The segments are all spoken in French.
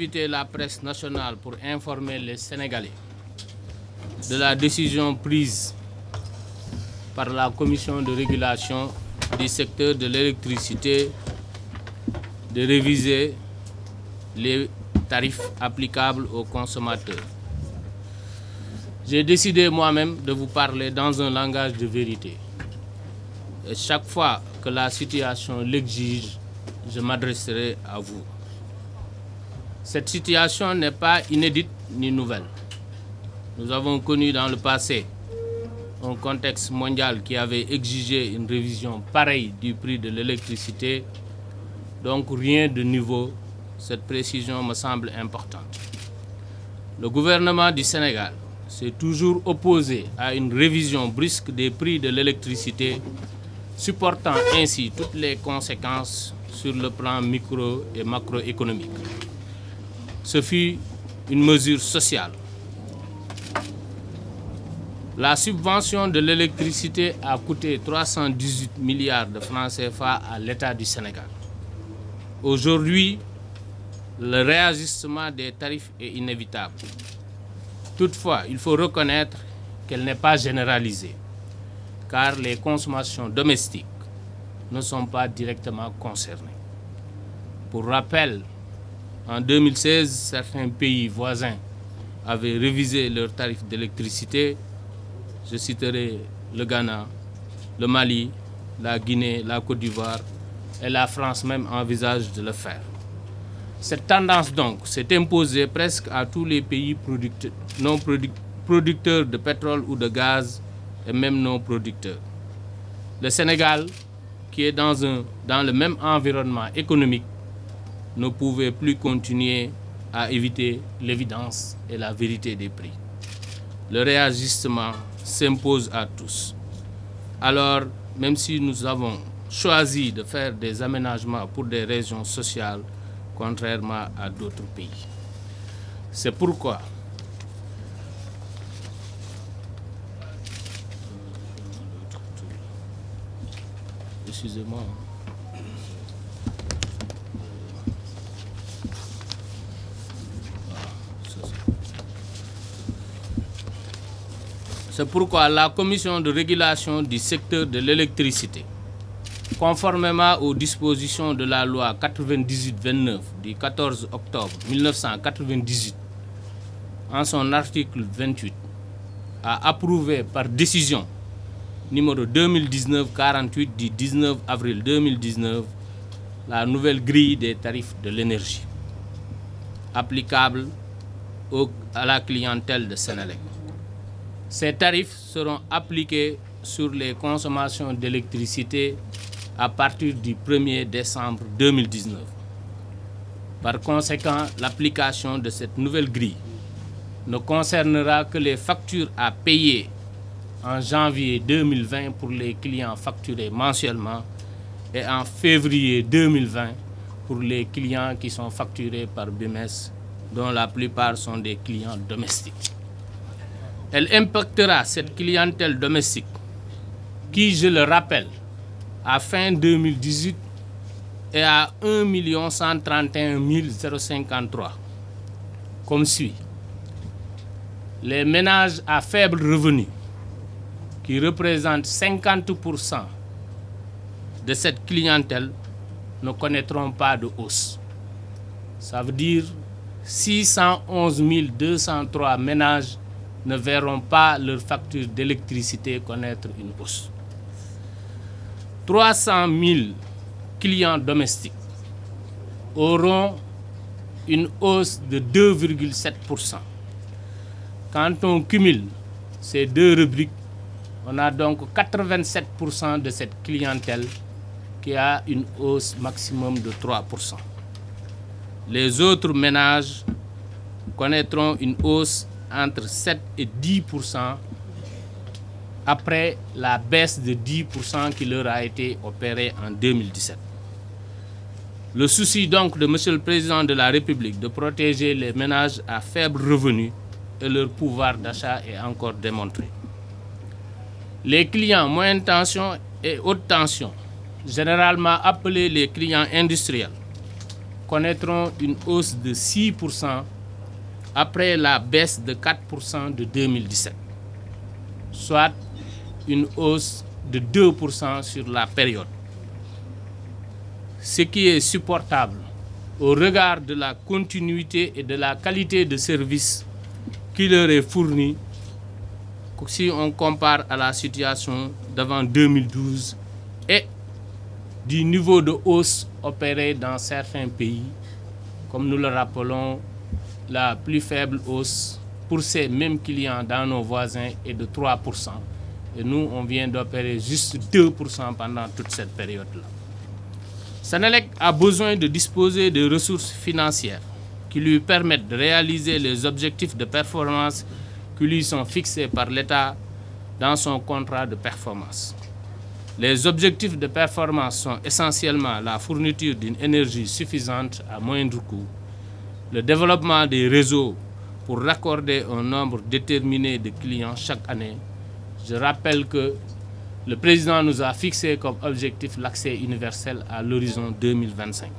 invité la presse nationale pour informer les Sénégalais de la décision prise par la Commission de régulation du secteur de l'électricité de réviser les tarifs applicables aux consommateurs. J'ai décidé moi-même de vous parler dans un langage de vérité. Et chaque fois que la situation l'exige, je m'adresserai à vous. Cette situation n'est pas inédite ni nouvelle. Nous avons connu dans le passé un contexte mondial qui avait exigé une révision pareille du prix de l'électricité. Donc rien de nouveau, cette précision me semble importante. Le gouvernement du Sénégal s'est toujours opposé à une révision brusque des prix de l'électricité, supportant ainsi toutes les conséquences sur le plan micro et macroéconomique. Ce fut une mesure sociale. La subvention de l'électricité a coûté 318 milliards de francs CFA à l'État du Sénégal. Aujourd'hui, le réajustement des tarifs est inévitable. Toutefois, il faut reconnaître qu'elle n'est pas généralisée, car les consommations domestiques ne sont pas directement concernées. Pour rappel, en 2016, certains pays voisins avaient révisé leurs tarifs d'électricité. Je citerai le Ghana, le Mali, la Guinée, la Côte d'Ivoire et la France même envisage de le faire. Cette tendance donc s'est imposée presque à tous les pays producteurs de pétrole ou de gaz et même non producteurs. Le Sénégal, qui est dans le même environnement économique, ne pouvait plus continuer à éviter l'évidence et la vérité des prix. Le réajustement s'impose à tous. Alors, même si nous avons choisi de faire des aménagements pour des raisons sociales, contrairement à d'autres pays. C'est pourquoi excusez-moi. C'est pourquoi la Commission de régulation du secteur de l'électricité, conformément aux dispositions de la loi 98-29 du 14 octobre 1998, en son article 28, a approuvé par décision numéro 2019-48 du 19 avril 2019 la nouvelle grille des tarifs de l'énergie applicable à la clientèle de Sénélec. Ces tarifs seront appliqués sur les consommations d'électricité à partir du 1er décembre 2019. Par conséquent, l'application de cette nouvelle grille ne concernera que les factures à payer en janvier 2020 pour les clients facturés mensuellement et en février 2020 pour les clients qui sont facturés par bimestre, dont la plupart sont des clients domestiques. Elle impactera cette clientèle domestique qui, je le rappelle, à fin 2018 est à 1 131 053, comme suit. Les ménages à faible revenu, qui représentent 50% de cette clientèle, ne connaîtront pas de hausse. Ça veut dire 611 203 ménages ne verront pas leur facture d'électricité connaître une hausse. 300 000 clients domestiques auront une hausse de 2,7%. Quand on cumule ces deux rubriques, on a donc 87% de cette clientèle qui a une hausse maximum de 3%. Les autres ménages connaîtront une hausse entre 7 et 10% après la baisse de 10% qui leur a été opérée en 2017. Le souci donc de M. le Président de la République de protéger les ménages à faible revenu et leur pouvoir d'achat est encore démontré. Les clients moyenne tension et haute tension, généralement appelés les clients industriels, connaîtront une hausse de 6% après la baisse de 4% de 2017, soit une hausse de 2% sur la période. Ce qui est supportable au regard de la continuité et de la qualité de service qui leur est fournie si on compare à la situation d'avant 2012 et du niveau de hausse opéré dans certains pays, comme nous le rappelons, la plus faible hausse pour ces mêmes clients dans nos voisins est de 3%. Et nous, on vient d'opérer juste 2% pendant toute cette période-là. Senelec a besoin de disposer de ressources financières qui lui permettent de réaliser les objectifs de performance qui lui sont fixés par l'État dans son contrat de performance. Les objectifs de performance sont essentiellement la fourniture d'une énergie suffisante à moindre coût, le développement des réseaux pour raccorder un nombre déterminé de clients chaque année. Je rappelle que le président nous a fixé comme objectif l'accès universel à l'horizon 2025.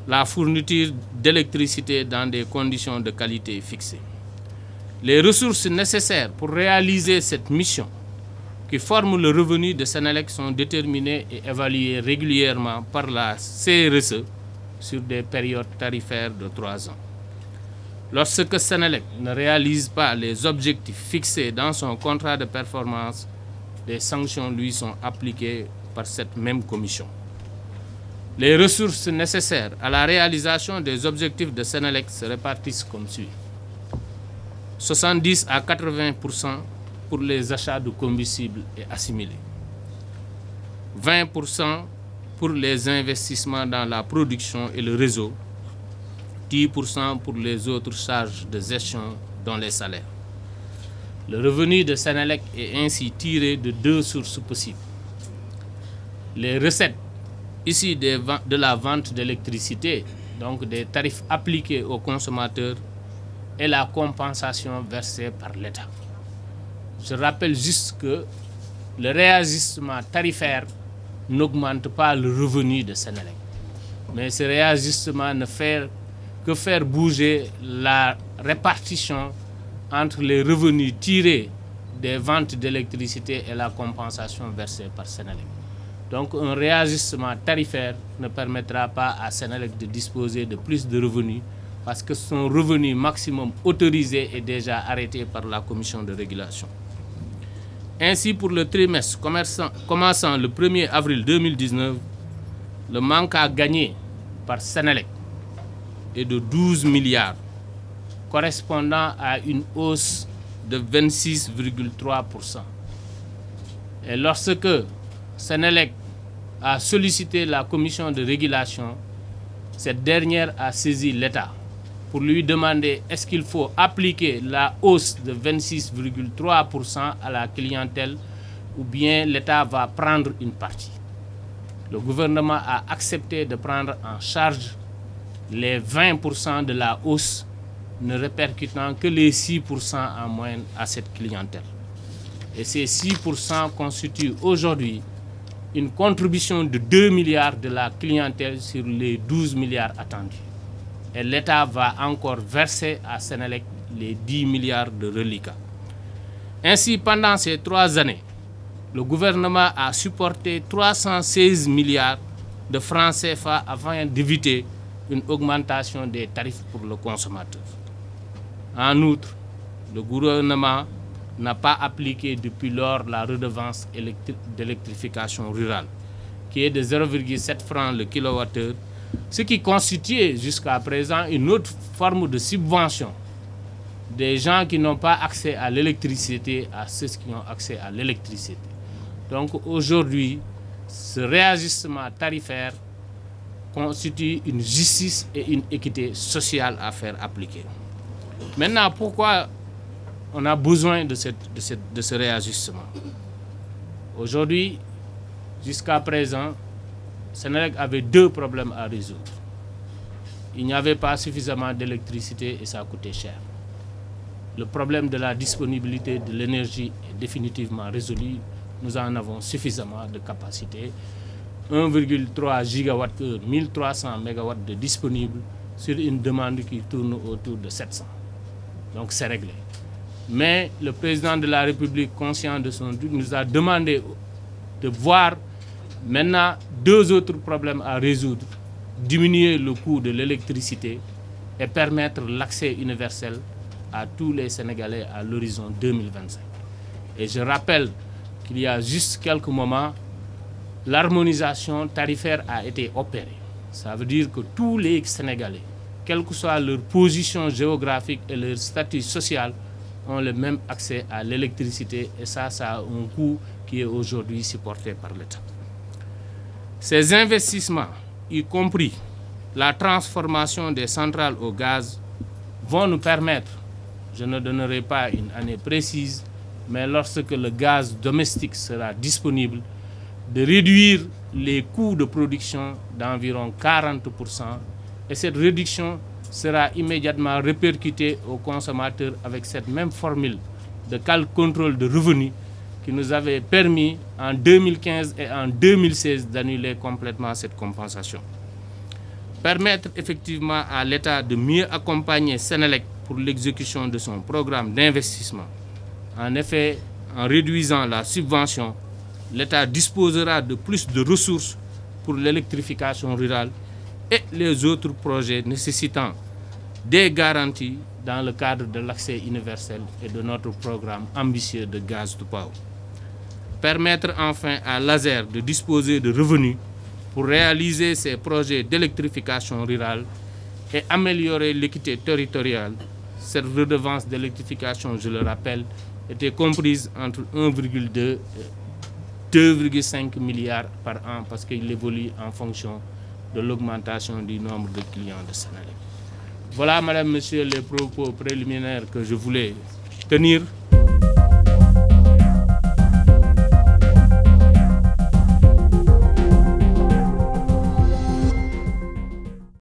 La fourniture d'électricité dans des conditions de qualité fixées. Les ressources nécessaires pour réaliser cette mission qui forment le revenu de Senelec sont déterminées et évaluées régulièrement par la CRSE sur des périodes tarifaires de 3 ans. Lorsque Senelec ne réalise pas les objectifs fixés dans son contrat de performance, des sanctions lui sont appliquées par cette même commission. Les ressources nécessaires à la réalisation des objectifs de Senelec se répartissent comme suit. 70 à 80% pour les achats de combustibles et assimilés. 20% pour les investissements dans la production et le réseau. 10% pour les autres charges de gestion, dont les salaires. Le revenu de Senelec est ainsi tiré de 2 sources possibles. Les recettes issues de la vente d'électricité, donc des tarifs appliqués aux consommateurs, et la compensation versée par l'État. Je rappelle juste que le réajustement tarifaire n'augmente pas le revenu de Senelec. Mais ce réajustement ne fait que faire bouger la répartition entre les revenus tirés des ventes d'électricité et la compensation versée par Senelec. Donc un réajustement tarifaire ne permettra pas à Senelec de disposer de plus de revenus parce que son revenu maximum autorisé est déjà arrêté par la commission de régulation. Ainsi, pour le trimestre commençant le 1er avril 2019, le manque à gagner par Senelec est de 12 milliards, correspondant à une hausse de 26,3%. Et lorsque Senelec a sollicité la commission de régulation, cette dernière a saisi l'État pour lui demander est-ce qu'il faut appliquer la hausse de 26,3% à la clientèle ou bien l'État va prendre une partie. Le gouvernement a accepté de prendre en charge les 20% de la hausse, ne répercutant que les 6% en moyenne à cette clientèle. Et ces 6% constituent aujourd'hui une contribution de 2 milliards de la clientèle sur les 12 milliards attendus. Et l'État va encore verser à Senelec les 10 milliards de reliquats. Ainsi, pendant ces 3 années, le gouvernement a supporté 316 milliards de francs CFA afin d'éviter une augmentation des tarifs pour le consommateur. En outre, le gouvernement n'a pas appliqué depuis lors la redevance d'électrification rurale, qui est de 0,7 francs le kilowattheure, ce qui constituait jusqu'à présent une autre forme de subvention des gens qui n'ont pas accès à l'électricité à ceux qui ont accès à l'électricité. Donc aujourd'hui, ce réajustement tarifaire constitue une justice et une équité sociale à faire appliquer. Maintenant, pourquoi on a besoin de ce réajustement? Aujourd'hui, jusqu'à présent, Senelec avait 2 problèmes à résoudre. Il n'y avait pas suffisamment d'électricité et ça coûtait cher. Le problème de la disponibilité de l'énergie est définitivement résolu. Nous en avons suffisamment de capacité 1,3 gigawattheure, 1300 mégawatts de disponibles sur une demande qui tourne autour de 700. Donc c'est réglé. Mais le président de la République, conscient de son truc, nous a demandé de voir maintenant 2 autres problèmes à résoudre: diminuer le coût de l'électricité et permettre l'accès universel à tous les Sénégalais à l'horizon 2025. Et je rappelle qu'il y a juste quelques moments, l'harmonisation tarifaire a été opérée. Ça veut dire que tous les Sénégalais, quelle que soit leur position géographique et leur statut social, ont le même accès à l'électricité, et ça a un coût qui est aujourd'hui supporté par l'État. Ces investissements, y compris la transformation des centrales au gaz, vont nous permettre, je ne donnerai pas une année précise, mais lorsque le gaz domestique sera disponible, de réduire les coûts de production d'environ 40%, et cette réduction sera immédiatement répercutée aux consommateurs avec cette même formule de contrôle de revenus qui nous avait permis en 2015 et en 2016 d'annuler complètement cette compensation. Permettre effectivement à l'État de mieux accompagner Senelec pour l'exécution de son programme d'investissement. En effet, en réduisant la subvention, l'État disposera de plus de ressources pour l'électrification rurale et les autres projets nécessitant des garanties dans le cadre de l'accès universel et de notre programme ambitieux de gaz to power. Permettre enfin à l'ASER de disposer de revenus pour réaliser ses projets d'électrification rurale et améliorer l'équité territoriale. Cette redevance d'électrification, je le rappelle, était comprise entre 1,2 et 2,5 milliards par an parce qu'il évolue en fonction de l'augmentation du nombre de clients de Senelec. Voilà, Madame, Monsieur, les propos préliminaires que je voulais tenir.